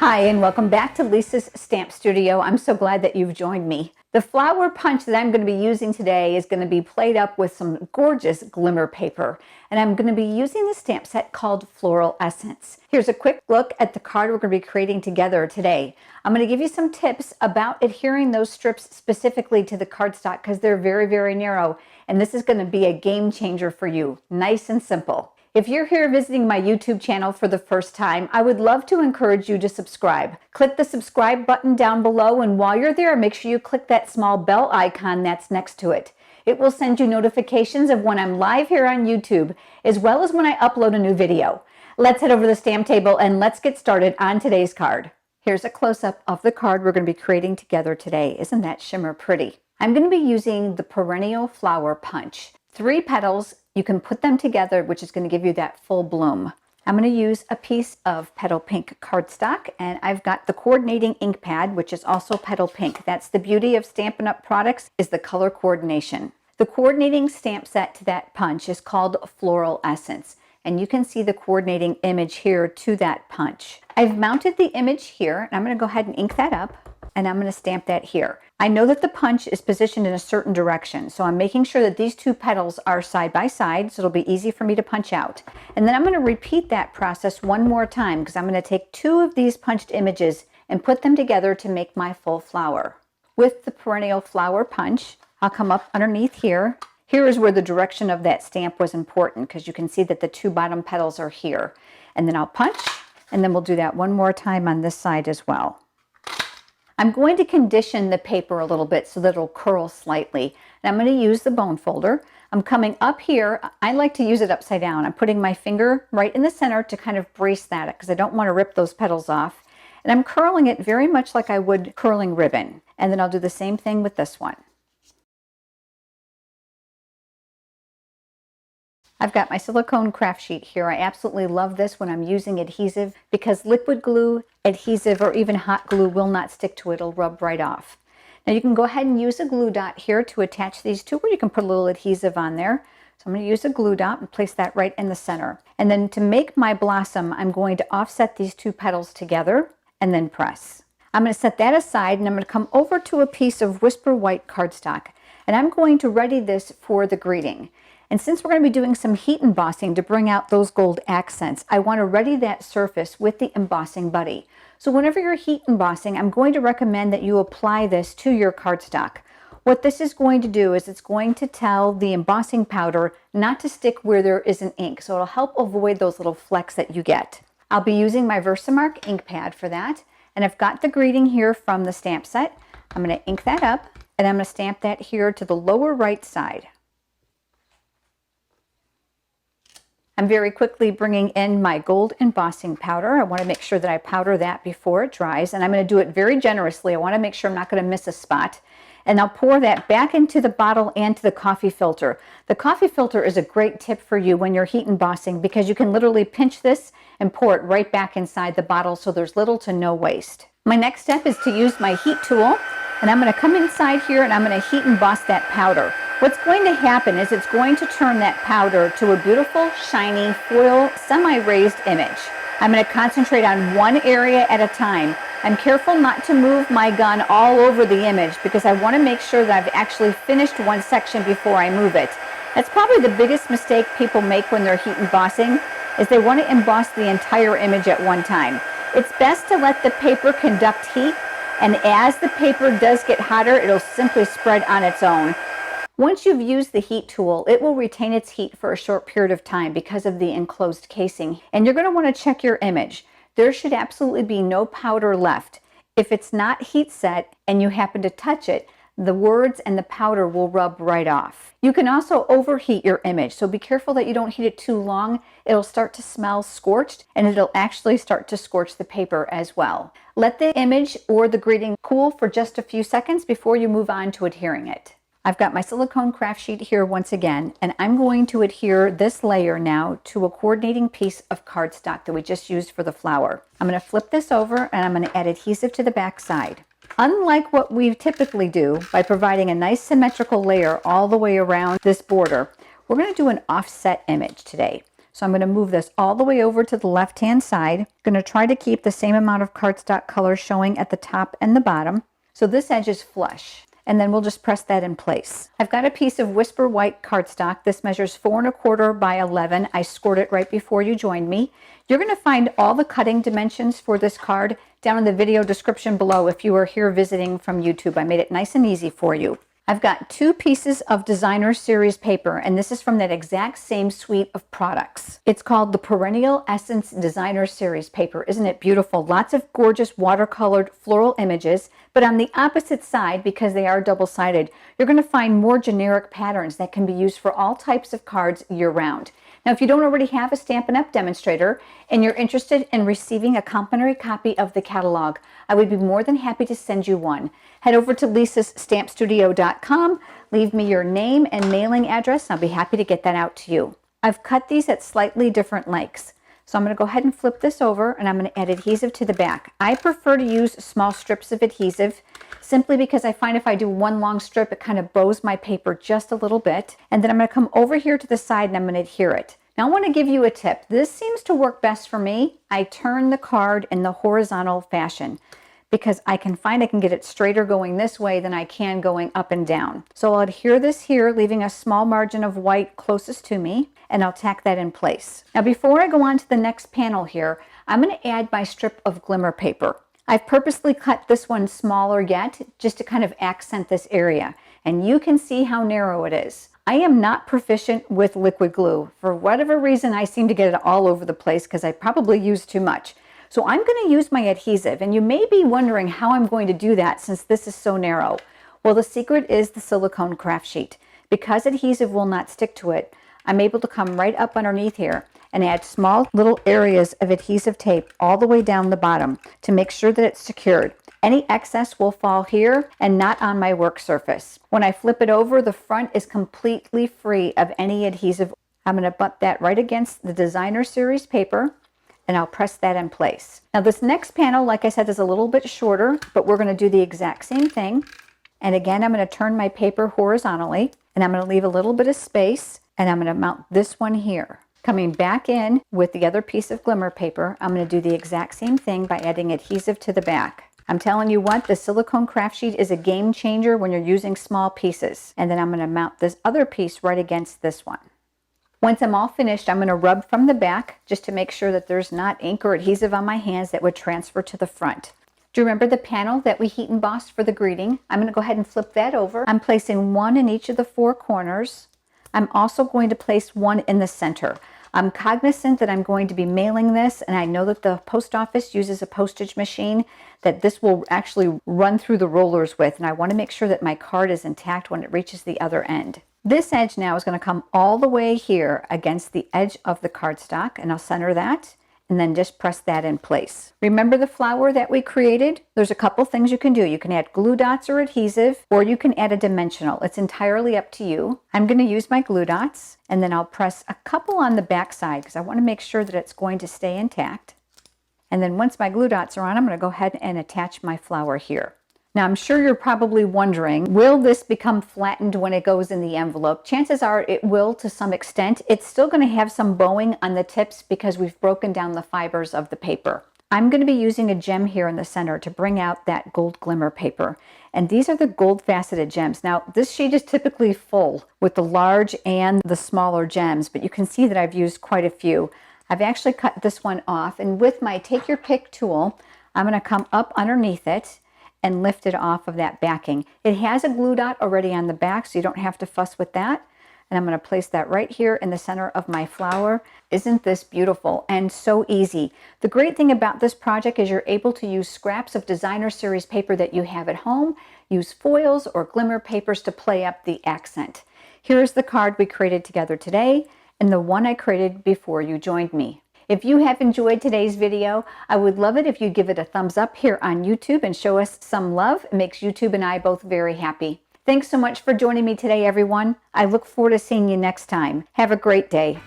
Hi, and welcome back to Lisa's Stamp Studio. I'm so glad that you've joined me. The flower punch that I'm going to be using today is going to be played up with some gorgeous glimmer paper. And I'm going to be using the stamp set called Floral Essence. Here's a quick look at the card we're going to be creating together today. I'm going to give you some tips about adhering those strips specifically to the cardstock because they're very, very narrow. And this is going to be a game changer for you. Nice and simple. If you're here visiting my YouTube channel for the first time, I would love to encourage you to subscribe. Click the subscribe button down below, and while you're there, make sure you click that small bell icon that's next to it. It will send you notifications of when I'm live here on YouTube, as well as when I upload a new video. Let's head over to the stamp table and let's get started on today's card. Here's a close-up of the card we're going to be creating together today. Isn't that shimmer pretty? I'm going to be using the Perennial Flower Punch. 3 petals. You can put them together, which is going to give you that full bloom. I'm going to use a piece of Petal Pink cardstock, and I've got the coordinating ink pad, which is also Petal Pink. That's the beauty of Stampin' Up! Products, is the color coordination. The coordinating stamp set to that punch is called Floral Essence, and you can see the coordinating image here to that punch. I've mounted the image here, and I'm going to go ahead and ink that up, and I'm going to stamp that here. I know that the punch is positioned in a certain direction, so I'm making sure that these 2 petals are side by side, so it'll be easy for me to punch out. And then I'm going to repeat that process one more time because I'm going to take 2 of these punched images and put them together to make my full flower. With the Perennial Flower Punch, I'll come up underneath here. Here is where the direction of that stamp was important because you can see that the 2 bottom petals are here. And then I'll punch, and then we'll do that one more time on this side as well. I'm going to condition the paper a little bit so that it'll curl slightly. And I'm going to use the bone folder. I'm coming up here. I like to use it upside down. I'm putting my finger right in the center to kind of brace that because I don't want to rip those petals off. And I'm curling it very much like I would curling ribbon. And then I'll do the same thing with this one. I've got my silicone craft sheet here. I absolutely love this when I'm using adhesive because liquid glue, adhesive, or even hot glue will not stick to it. It'll rub right off. Now you can go ahead and use a glue dot here to attach these 2, or you can put a little adhesive on there. So I'm going to use a glue dot and place that right in the center. And then to make my blossom, I'm going to offset these 2 petals together and then press. I'm going to set that aside, and I'm going to come over to a piece of Whisper White cardstock. And I'm going to ready this for the greeting. And since we're going to be doing some heat embossing to bring out those gold accents, I want to ready that surface with the embossing buddy. So whenever you're heat embossing, I'm going to recommend that you apply this to your cardstock. What this is going to do is it's going to tell the embossing powder not to stick where there isn't ink. So it'll help avoid those little flecks that you get. I'll be using my Versamark ink pad for that. And I've got the greeting here from the stamp set. I'm going to ink that up, and I'm going to stamp that here to the lower right side. I'm very quickly bringing in my gold embossing powder. I want to make sure that I powder that before it dries, and I'm going to do it very generously. I want to make sure I'm not going to miss a spot. And I'll pour that back into the bottle and to the coffee filter. The coffee filter is a great tip for you when you're heat embossing because you can literally pinch this and pour it right back inside the bottle so there's little to no waste. My next step is to use my heat tool, and I'm going to come inside here and I'm going to heat emboss that powder. What's going to happen is it's going to turn that powder to a beautiful, shiny, foil, semi-raised image. I'm going to concentrate on one area at a time. I'm careful not to move my gun all over the image because I want to make sure that I've actually finished one section before I move it. That's probably the biggest mistake people make when they're heat embossing, is they want to emboss the entire image at one time. It's best to let the paper conduct heat, and as the paper does get hotter, it'll simply spread on its own. Once you've used the heat tool, it will retain its heat for a short period of time because of the enclosed casing. And you're going to want to check your image. There should absolutely be no powder left. If it's not heat set and you happen to touch it, the words and the powder will rub right off. You can also overheat your image, so be careful that you don't heat it too long. It'll start to smell scorched, and it'll actually start to scorch the paper as well. Let the image or the greeting cool for just a few seconds before you move on to adhering it. I've got my silicone craft sheet here once again, and I'm going to adhere this layer now to a coordinating piece of cardstock that we just used for the flower. I'm going to flip this over, and I'm going to add adhesive to the back side. Unlike what we typically do by providing a nice symmetrical layer all the way around this border, we're going to do an offset image today. So I'm going to move this all the way over to the left-hand side. I'm going to try to keep the same amount of cardstock color showing at the top and the bottom. So this edge is flush. And then we'll just press that in place. I've got a piece of Whisper White cardstock. This measures 4 1/4 by 11. I scored it right before you joined me. You're going to find all the cutting dimensions for this card down in the video description below if you are here visiting from YouTube. I made it nice and easy for you. I've got 2 pieces of designer series paper, and this is from that exact same suite of products. It's called the Perennial Essence Designer Series Paper. Isn't it beautiful? Lots of gorgeous watercolored floral images, but on the opposite side, because they are double-sided, you're going to find more generic patterns that can be used for all types of cards year-round. Now, if you don't already have a Stampin' Up! Demonstrator and you're interested in receiving a complimentary copy of the catalog, I would be more than happy to send you one. Head over to lisasstampstudio.com, leave me your name and mailing address, and I'll be happy to get that out to you. I've cut these at slightly different lengths. So I'm going to go ahead and flip this over, and I'm going to add adhesive to the back. I prefer to use small strips of adhesive simply because I find if I do one long strip, it kind of bows my paper just a little bit. And then I'm going to come over here to the side and I'm going to adhere it. Now I want to give you a tip. This seems to work best for me. I turn the card in the horizontal fashion because I can find I can get it straighter going this way than I can going up and down. So I'll adhere this here, leaving a small margin of white closest to me, and I'll tack that in place. Now before I go on to the next panel here, I'm going to add my strip of glimmer paper. I've purposely cut this one smaller yet, just to kind of accent this area. And you can see how narrow it is. I am not proficient with liquid glue. For whatever reason, I seem to get it all over the place because I probably use too much. So I'm going to use my adhesive, and you may be wondering how I'm going to do that since this is so narrow. Well, the secret is the silicone craft sheet. Because adhesive will not stick to it, I'm able to come right up underneath here and add small little areas of adhesive tape all the way down the bottom to make sure that it's secured. Any excess will fall here and not on my work surface. When I flip it over, the front is completely free of any adhesive. I'm going to butt that right against the designer series paper, and I'll press that in place. Now this next panel, like I said, is a little bit shorter, but we're going to do the exact same thing. And again, I'm going to turn my paper horizontally, and I'm going to leave a little bit of space, and I'm going to mount this one here. Coming back in with the other piece of glimmer paper, I'm going to do the exact same thing by adding adhesive to the back. I'm telling you what, the silicone craft sheet is a game changer when you're using small pieces. And then I'm going to mount this other piece right against this one. Once I'm all finished, I'm going to rub from the back just to make sure that there's not ink or adhesive on my hands that would transfer to the front. Do you remember the panel that we heat embossed for the greeting? I'm going to go ahead and flip that over. I'm placing one in each of the 4 corners. I'm also going to place one in the center. I'm cognizant that I'm going to be mailing this, and I know that the post office uses a postage machine that this will actually run through the rollers with, and I want to make sure that my card is intact when it reaches the other end. This edge now is going to come all the way here against the edge of the cardstock, and I'll center that and then just press that in place. Remember the flower that we created? There's a couple things you can do. You can add glue dots or adhesive, or you can add a dimensional. It's entirely up to you. I'm going to use my glue dots, and then I'll press a couple on the back side because I want to make sure that it's going to stay intact. And then once my glue dots are on, I'm going to go ahead and attach my flower here. Now I'm sure you're probably wondering, will this become flattened when it goes in the envelope? Chances are it will to some extent. It's still going to have some bowing on the tips because we've broken down the fibers of the paper. I'm going to be using a gem here in the center to bring out that gold glimmer paper. And these are the gold faceted gems. Now this sheet is typically full with the large and the smaller gems, but you can see that I've used quite a few. I've actually cut this one off, and with my take your pick tool, I'm going to come up underneath it and lift it off of that backing. It has a glue dot already on the back, so you don't have to fuss with that. And I'm going to place that right here in the center of my flower. Isn't this beautiful and so easy? The great thing about this project is you're able to use scraps of designer series paper that you have at home, use foils or glimmer papers to play up the accent. Here's the card we created together today, and the one I created before you joined me. If you have enjoyed today's video, I would love it if you give it a thumbs up here on YouTube and show us some love. It makes YouTube and I both very happy. Thanks so much for joining me today, everyone. I look forward to seeing you next time. Have a great day.